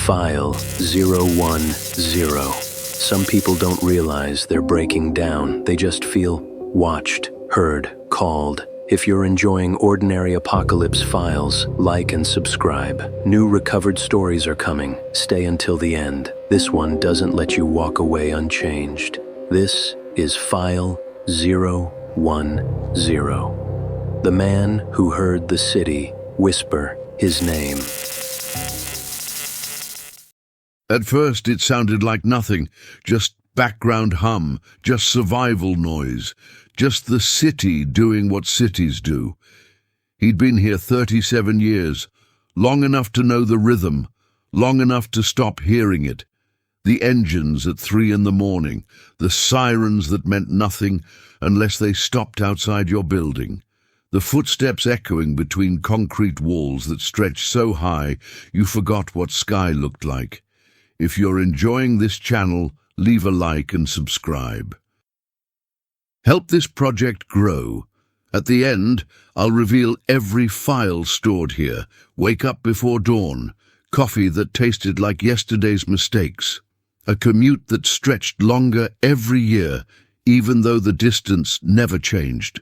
File 010. Some people don't realize they're breaking down. They just feel watched, heard, called. If you're enjoying Ordinary Apocalypse files, like and subscribe. New recovered stories are coming. Stay until the end. This one doesn't let you walk away unchanged. This is File 010. The man who heard the city whisper his name. At first it sounded like nothing, just background hum, just survival noise, just the city doing what cities do. He'd been here 37 years, long enough to know the rhythm, long enough to stop hearing it. The engines at 3 a.m, the sirens that meant nothing unless they stopped outside your building, the footsteps echoing between concrete walls that stretched so high you forgot what sky looked like. If you're enjoying this channel, leave a like and subscribe. Help this project grow. At the end, I'll reveal every file stored here. Wake up before dawn, coffee that tasted like yesterday's mistakes, a commute that stretched longer every year, even though the distance never changed.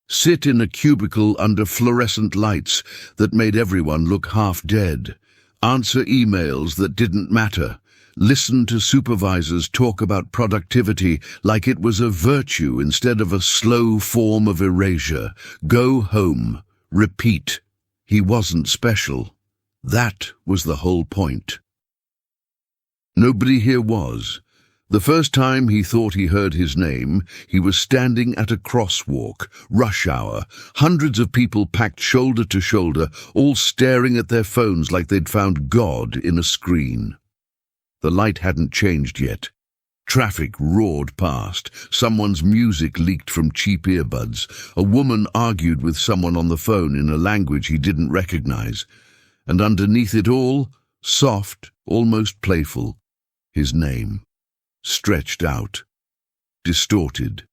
Sit in a cubicle under fluorescent lights that made everyone look half dead. Answer emails that didn't matter. Listen to supervisors talk about productivity like it was a virtue instead of a slow form of erasure. Go home. Repeat. He wasn't special. That was the whole point. Nobody here was. The first time he thought he heard his name, he was standing at a crosswalk, rush hour, hundreds of people packed shoulder to shoulder, all staring at their phones like they'd found God in a screen. The light hadn't changed yet. Traffic roared past. Someone's music leaked from cheap earbuds. A woman argued with someone on the phone in a language he didn't recognize. And underneath it all, soft, almost playful, his name. Stretched out, distorted.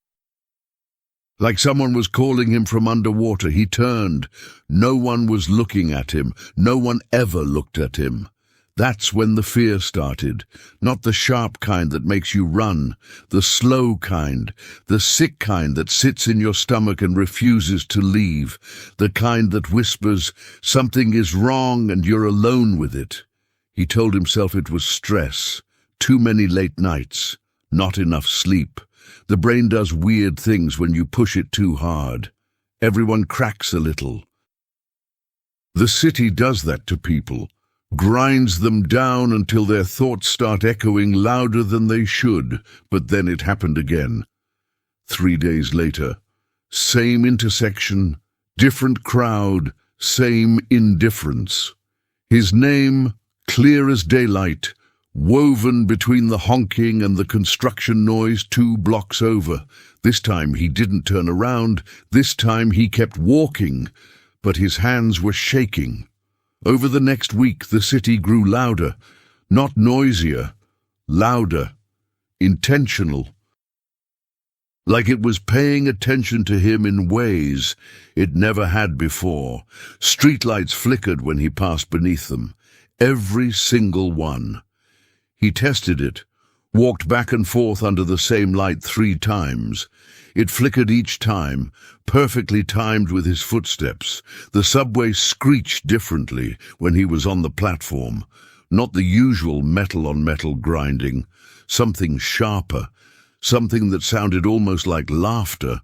Like someone was calling him from underwater, he turned. No one was looking at him. No one ever looked at him. That's when the fear started. Not the sharp kind that makes you run. The slow kind. The sick kind that sits in your stomach and refuses to leave. The kind that whispers, something is wrong and you're alone with it. He told himself it was stress. Too many late nights, not enough sleep. The brain does weird things when you push it too hard. Everyone cracks a little. The city does that to people, grinds them down until their thoughts start echoing louder than they should, but then it happened again. 3 days later, same intersection, different crowd, same indifference. His name, clear as daylight, woven between the honking and the construction noise 2 blocks over. This time he didn't turn around. This time he kept walking, but his hands were shaking. Over the next week, the city grew louder, not noisier, louder, intentional. Like it was paying attention to him in ways it never had before. Streetlights flickered when he passed beneath them, every single one. He tested it, walked back and forth under the same light 3 times. It flickered each time, perfectly timed with his footsteps. The subway screeched differently when he was on the platform. Not the usual metal-on-metal grinding, something sharper, something that sounded almost like laughter.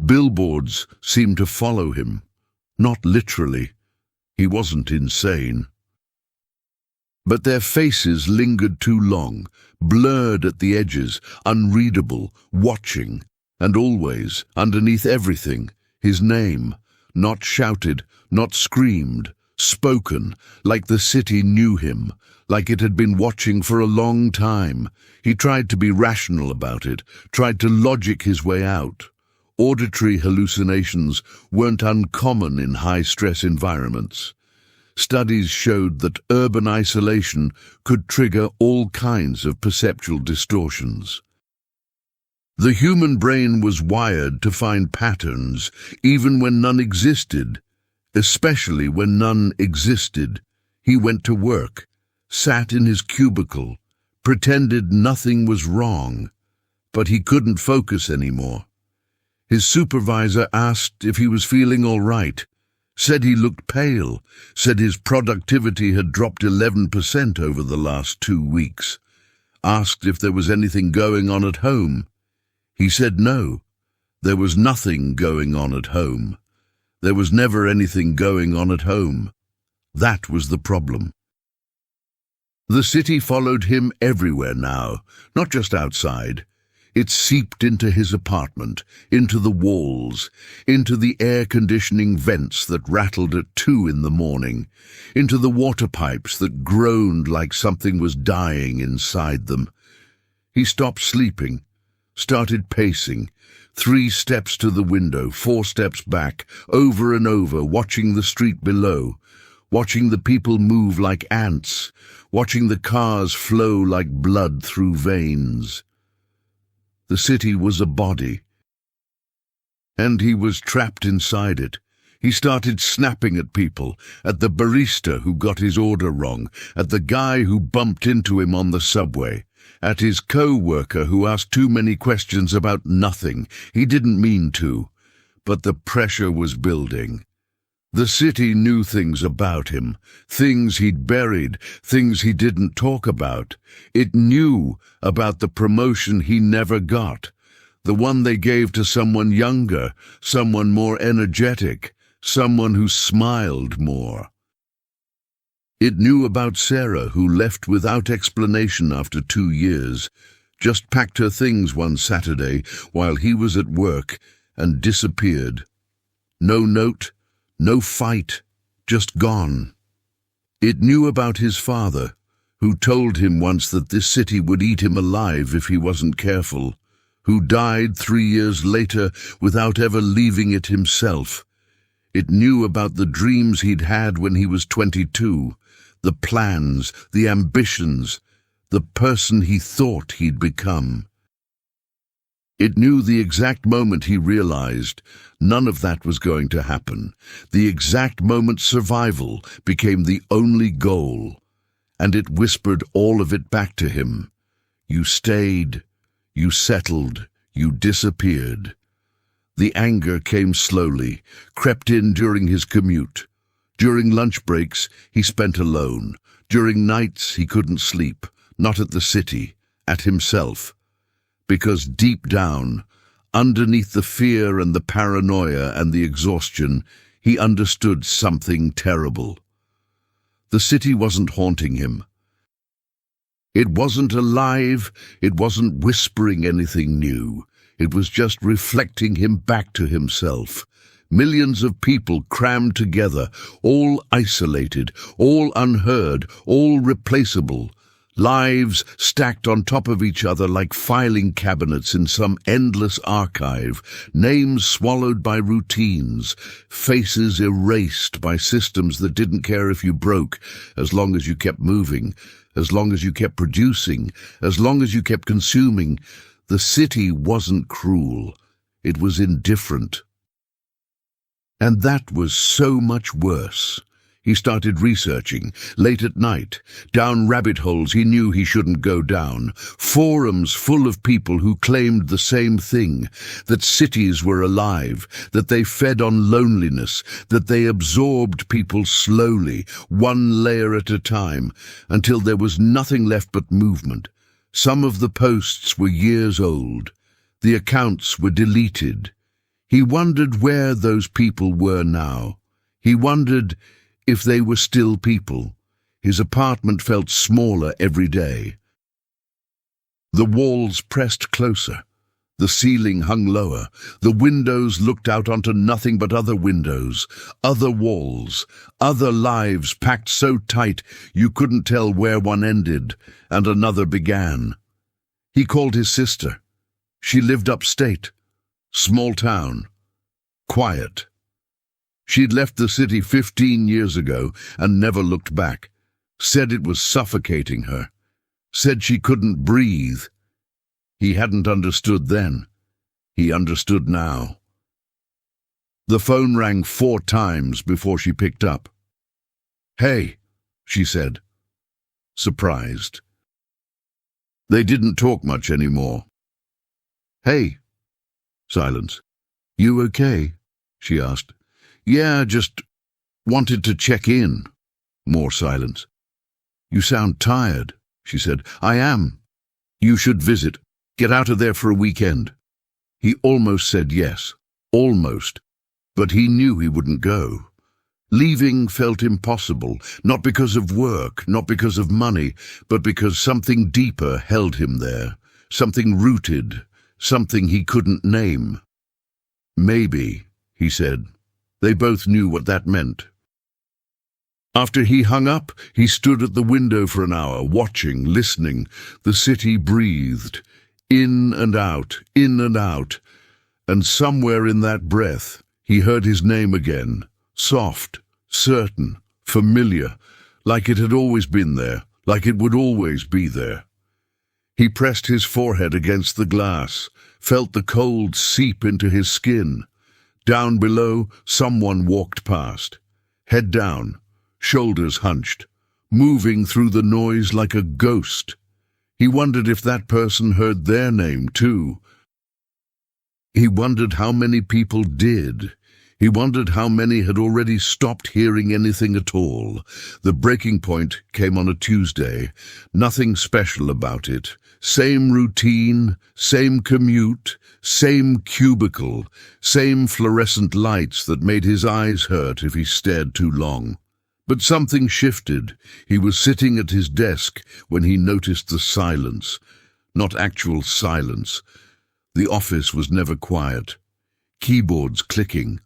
Billboards seemed to follow him. Not literally. He wasn't insane. But their faces lingered too long, blurred at the edges, unreadable, watching, and always, underneath everything, his name, not shouted, not screamed, spoken, like the city knew him, like it had been watching for a long time. He tried to be rational about it, tried to logic his way out. Auditory hallucinations weren't uncommon in high-stress environments. Studies showed that urban isolation could trigger all kinds of perceptual distortions. The human brain was wired to find patterns even when none existed, especially when none existed. He went to work, sat in his cubicle, pretended nothing was wrong, but he couldn't focus anymore. His supervisor asked if he was feeling all right, said he looked pale, said his productivity had dropped 11% over the last 2 weeks, asked if there was anything going on at home. He said no, there was nothing going on at home. There was never anything going on at home. That was the problem. The city followed him everywhere now, not just outside. It seeped into his apartment, into the walls, into the air-conditioning vents that rattled at 2 in the morning, into the water pipes that groaned like something was dying inside them. He stopped sleeping, started pacing, 3 steps to the window, 4 steps back, over and over, watching the street below, watching the people move like ants, watching the cars flow like blood through veins. The city was a body, and he was trapped inside it. He started snapping at people, at the barista who got his order wrong, at the guy who bumped into him on the subway, at his co-worker who asked too many questions about nothing. He didn't mean to, but the pressure was building. The city knew things about him, things he'd buried, things he didn't talk about. It knew about the promotion he never got, the one they gave to someone younger, someone more energetic, someone who smiled more. It knew about Sarah, who left without explanation after 2 years, just packed her things one Saturday while he was at work and disappeared. No note, no fight, just gone. It knew about his father, who told him once that this city would eat him alive if he wasn't careful, who died 3 years later without ever leaving it himself. It knew about the dreams he'd had when he was 22, the plans, the ambitions, the person he thought he'd become. It knew the exact moment he realized none of that was going to happen. The exact moment survival became the only goal, and it whispered all of it back to him. You stayed, you settled, you disappeared. The anger came slowly, crept in during his commute. During lunch breaks, he spent alone. During nights, he couldn't sleep, not at the city, at himself. Because deep down, underneath the fear and the paranoia and the exhaustion, he understood something terrible. The city wasn't haunting him. It wasn't alive, it wasn't whispering anything new. It was just reflecting him back to himself. Millions of people crammed together, all isolated, all unheard, all replaceable. Lives stacked on top of each other like filing cabinets in some endless archive, names swallowed by routines, faces erased by systems that didn't care if you broke, as long as you kept moving, as long as you kept producing, as long as you kept consuming. The city wasn't cruel, it was indifferent. And that was so much worse. He started researching, late at night, down rabbit holes he knew he shouldn't go down, forums full of people who claimed the same thing, that cities were alive, that they fed on loneliness, that they absorbed people slowly, one layer at a time, until there was nothing left but movement. Some of the posts were years old. The accounts were deleted. He wondered where those people were now. He wondered if they were still people. His apartment felt smaller every day. The walls pressed closer. The ceiling hung lower. The windows looked out onto nothing but other windows, other walls, other lives packed so tight you couldn't tell where one ended and another began. He called his sister. She lived upstate. Small town. Quiet. She'd left the city 15 years ago and never looked back. Said it was suffocating her. Said she couldn't breathe. He hadn't understood then. He understood now. The phone rang 4 times before she picked up. "Hey," she said. surprised. They didn't talk much anymore. "Hey." Silence. "You okay?" she asked. "Yeah, just wanted to check in." More silence. "You sound tired," she said. "I am. You should visit. Get out of there for a weekend." He almost said yes. Almost. But he knew he wouldn't go. Leaving felt impossible, not because of work, not because of money, but because something deeper held him there, something rooted, something he couldn't name. "Maybe," he said. They both knew what that meant. After he hung up, he stood at the window for an hour, watching, listening. The city breathed, in and out, and somewhere in that breath, he heard his name again, soft, certain, familiar, like it had always been there, like it would always be there. He pressed his forehead against the glass, felt the cold seep into his skin. Down below, someone walked past, head down, shoulders hunched, moving through the noise like a ghost. He wondered if that person heard their name too. He wondered how many people did. He wondered how many had already stopped hearing anything at all. The breaking point came on a Tuesday. Nothing special about it. Same routine, same commute, same cubicle, same fluorescent lights that made his eyes hurt if he stared too long. But something shifted. He was sitting at his desk when he noticed the silence. Not actual silence. The office was never quiet. Keyboards clicking,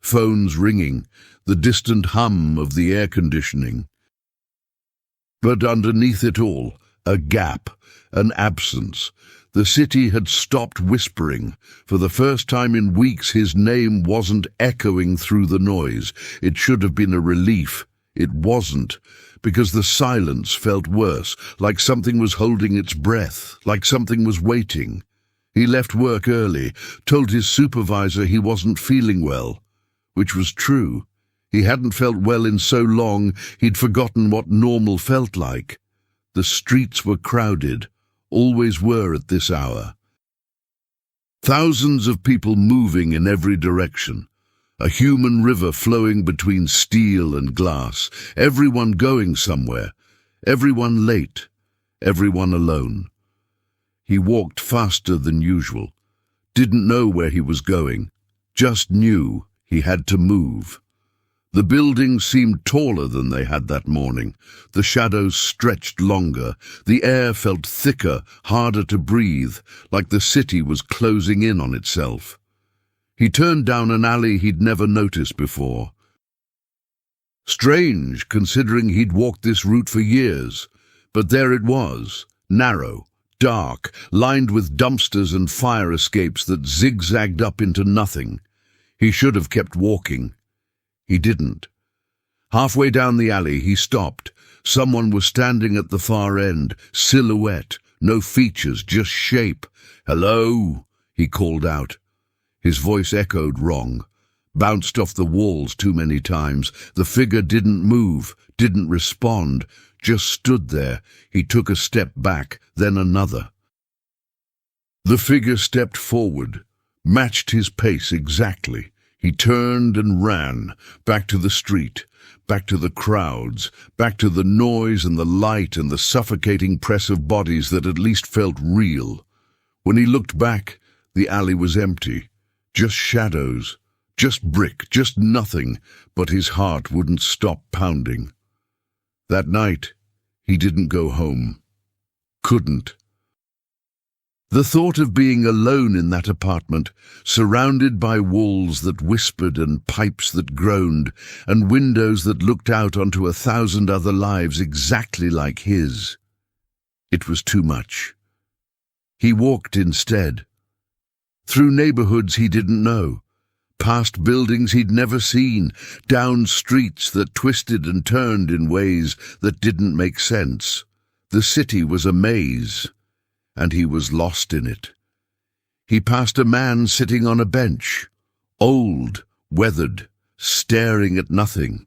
phones ringing, the distant hum of the air conditioning. But underneath it all, a gap, an absence. The city had stopped whispering. For the first time in weeks, his name wasn't echoing through the noise. It should have been a relief. It wasn't, because the silence felt worse, like something was holding its breath, like something was waiting. He left work early, told his supervisor he wasn't feeling well, which was true. He hadn't felt well in so long, he'd forgotten what normal felt like. The streets were crowded, always were at this hour. Thousands of people moving in every direction. A human river flowing between steel and glass. Everyone going somewhere. Everyone late. Everyone alone. He walked faster than usual. Didn't know where he was going. Just knew he had to move. The buildings seemed taller than they had that morning. The shadows stretched longer. The air felt thicker, harder to breathe, like the city was closing in on itself. He turned down an alley he'd never noticed before. Strange, considering he'd walked this route for years. But there it was, narrow, dark, lined with dumpsters and fire escapes that zigzagged up into nothing. He should have kept walking. He didn't. Halfway down the alley, he stopped. Someone was standing at the far end, silhouette, no features, just shape. "Hello," he called out. His voice echoed wrong, bounced off the walls too many times. The figure didn't move, didn't respond, just stood there. He took a step back, then another. The figure stepped forward, matched his pace exactly. He turned and ran, back to the street, back to the crowds, back to the noise and the light and the suffocating press of bodies that at least felt real. When he looked back, the alley was empty. Just shadows, just brick, just nothing, but his heart wouldn't stop pounding. That night, he didn't go home. Couldn't. The thought of being alone in that apartment, surrounded by walls that whispered and pipes that groaned, and windows that looked out onto 1,000 other lives exactly like his. It was too much. He walked instead. Through neighborhoods he didn't know, past buildings he'd never seen, down streets that twisted and turned in ways that didn't make sense. The city was a maze, and he was lost in it. He passed a man sitting on a bench, old, weathered, staring at nothing.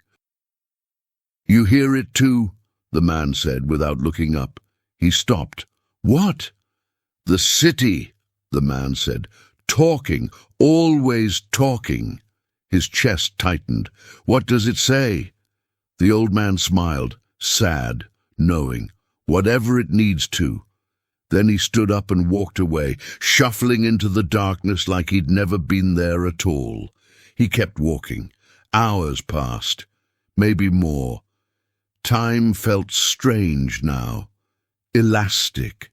"You hear it too?" the man said without looking up. He stopped. What? The city, the man said. Talking, always talking. His chest tightened. What does it say? The old man smiled, sad, knowing, whatever it needs to. Then he stood up and walked away, shuffling into the darkness like he'd never been there at all. He kept walking. Hours passed, maybe more. Time felt strange now, elastic.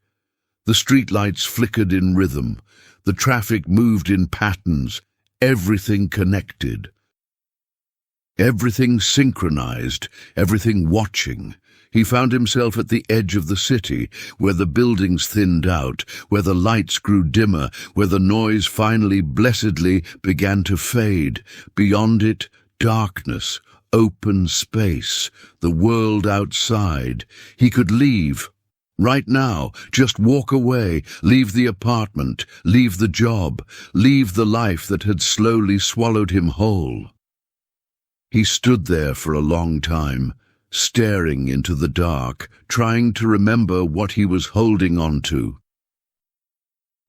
The streetlights flickered in rhythm. The traffic moved in patterns, everything connected. Everything synchronized, everything watching. He found himself at the edge of the city, where the buildings thinned out, where the lights grew dimmer, where the noise finally, blessedly, began to fade. Beyond it, darkness, open space, the world outside. He could leave. Right now, just walk away, leave the apartment, leave the job, leave the life that had slowly swallowed him whole. He stood there for a long time, staring into the dark, trying to remember what he was holding on to.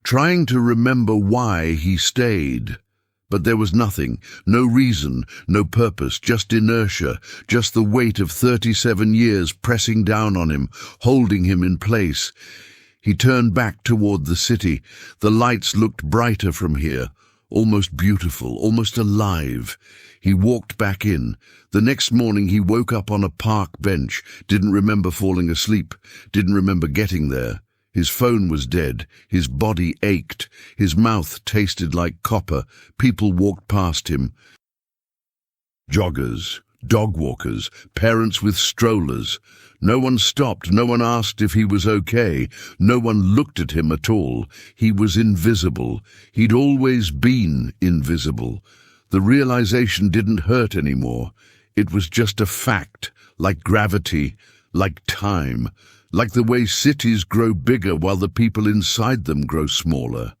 Trying to remember why he stayed. But there was nothing, no reason, no purpose, just inertia, just the weight of 37 years pressing down on him, holding him in place. He turned back toward the city. The lights looked brighter from here, almost beautiful, almost alive. He walked back in. The next morning he woke up on a park bench, didn't remember falling asleep, didn't remember getting there. His phone was dead, his body ached, his mouth tasted like copper. People walked past him. Joggers, dog walkers, parents with strollers. No one stopped, no one asked if he was okay, no one looked at him at all. He was invisible. He'd always been invisible. The realization didn't hurt anymore. It was just a fact, like gravity, like time, like the way cities grow bigger while the people inside them grow smaller.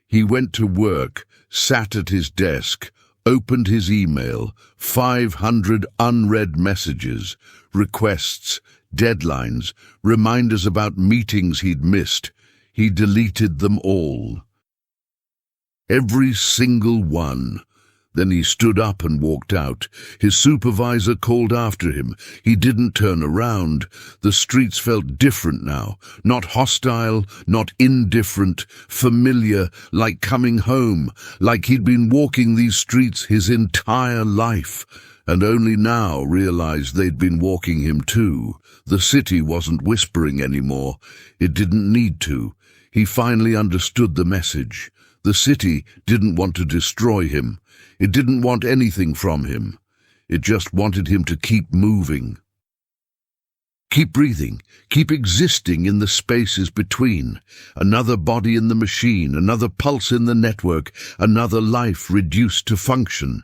He went to work, sat at his desk, opened his email, 500 unread messages, requests, deadlines, reminders about meetings he'd missed. He deleted them all. Every single one. Then he stood up and walked out. His supervisor called after him. He didn't turn around. The streets felt different now. Not hostile, not indifferent, familiar, like coming home, like he'd been walking these streets his entire life, and only now realized they'd been walking him too. The city wasn't whispering anymore. It didn't need to. He finally understood the message. The city didn't want to destroy him. It didn't want anything from him. It just wanted him to keep moving. Keep breathing, keep existing in the spaces between. Another body in the machine, another pulse in the network, another life reduced to function.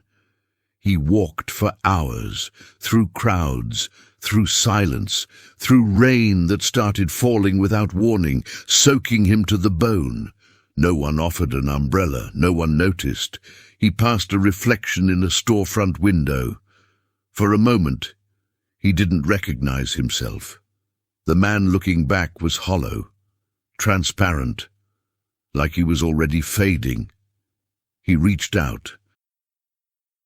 He walked for hours, through crowds, through silence, through rain that started falling without warning, soaking him to the bone. No one offered an umbrella, no one noticed. He passed a reflection in a storefront window. For a moment, he didn't recognize himself. The man looking back was hollow, transparent, like he was already fading. He reached out,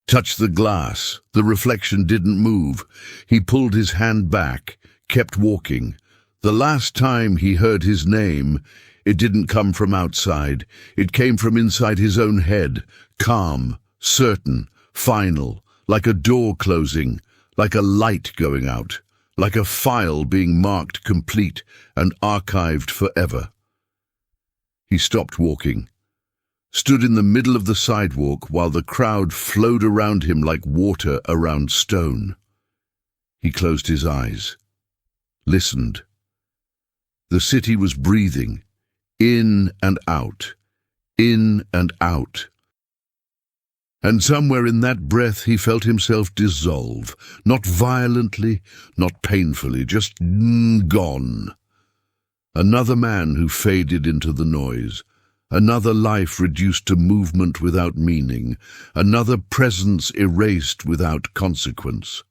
touched the glass. The reflection didn't move. He pulled his hand back, kept walking. The last time he heard his name, it didn't come from outside. It came from inside his own head, calm, certain, final, like a door closing, like a light going out, like a file being marked complete and archived forever. He stopped walking, stood in the middle of the sidewalk while the crowd flowed around him like water around stone. He closed his eyes, listened. The city was breathing, in and out, in and out. And somewhere in that breath he felt himself dissolve, not violently, not painfully, just gone. Another man who faded into the noise, another life reduced to movement without meaning, another presence erased without consequence.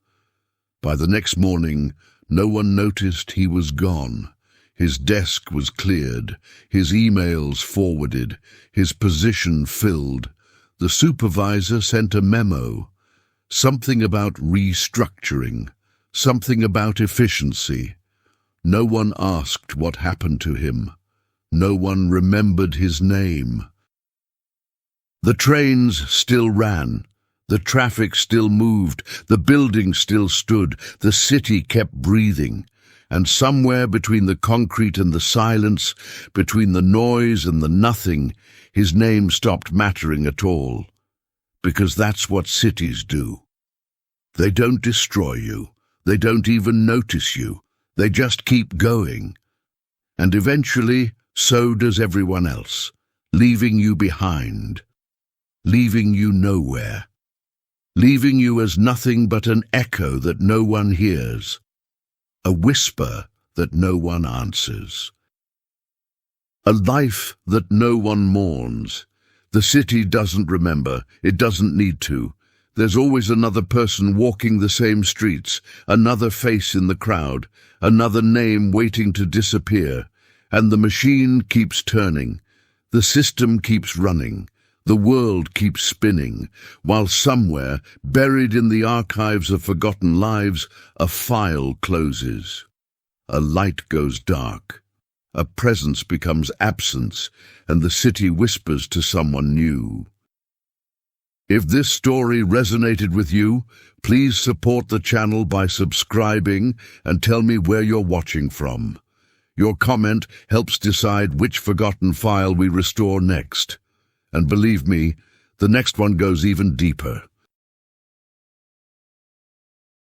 By the next morning, No one noticed he was gone. His desk was cleared, his emails forwarded, his position filled. The supervisor sent a memo. Something about restructuring, something about efficiency. No one asked what happened to him. No one remembered his name. The trains still ran. The traffic still moved. The buildings still stood. The city kept breathing. And somewhere between the concrete and the silence, between the noise and the nothing, his name stopped mattering at all. Because that's what cities do. They don't destroy you. They don't even notice you. They just keep going. And eventually, so does everyone else, leaving you behind, leaving you nowhere, leaving you as nothing but an echo that no one hears, a whisper that no one answers. A life that no one mourns. The city doesn't remember, it doesn't need to. There's always another person walking the same streets, another face in the crowd, another name waiting to disappear. And the machine keeps turning, the system keeps running, the world keeps spinning, while somewhere, buried in the archives of forgotten lives, a file closes. A light goes dark. A presence becomes absence, and the city whispers to someone new. If this story resonated with you, please support the channel by subscribing and tell me where you're watching from. Your comment helps decide which forgotten file we restore next. And believe me, the next one goes even deeper.